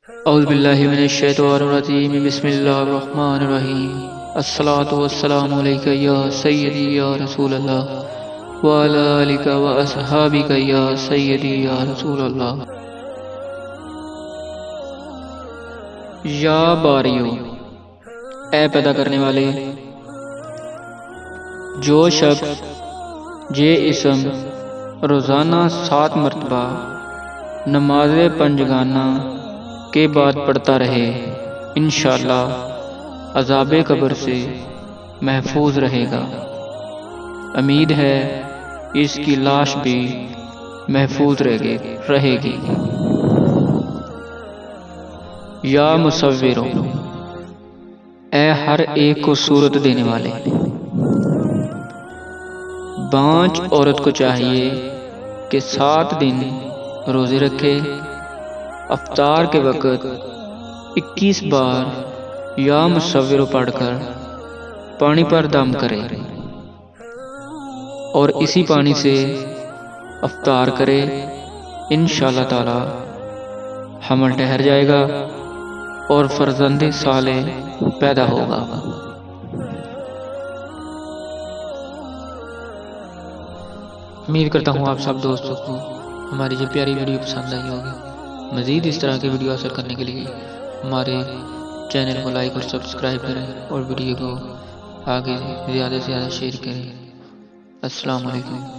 اعوذ باللہ من الشیطان الرجیم بسم اللہ الرحمن الرحیم الصلاۃ والسلام علیک یا سیدی یا رسول اللہ وعلی آلک واصحابک یا سیدی یا رسول اللہ۔ یا باریو، اے پیدا کرنے والے، جو شخص یہ اسم روزانہ 7 مرتبہ نماز پنجگانہ کے بعد پڑھتا رہے، انشاءاللہ عذاب قبر سے محفوظ رہے گا۔ امید ہے اس کی لاش بھی محفوظ رہے گی۔ یا مصورو، اے ہر ایک کو صورت دینے والے، بانج عورت کو چاہیے کہ 7 دن روزے رکھے، افطار کے وقت 21 بار یا مصور پڑھ کر پانی پر دم کرے اور اسی پانی سے افطار کرے، انشاءاللہ تعالی حمل ٹھہر جائے گا اور فرزند صالح پیدا ہوگا۔ امید کرتا ہوں آپ سب دوستوں کو ہماری یہ پیاری ویڈیو پسند آئی ہوگی۔ مزید اس طرح کے ویڈیو حاصل کرنے کے لیے ہمارے چینل کو لائک اور سبسکرائب کریں اور ویڈیو کو آگے زیادہ سے زیادہ شیئر کریں۔ السلام علیکم۔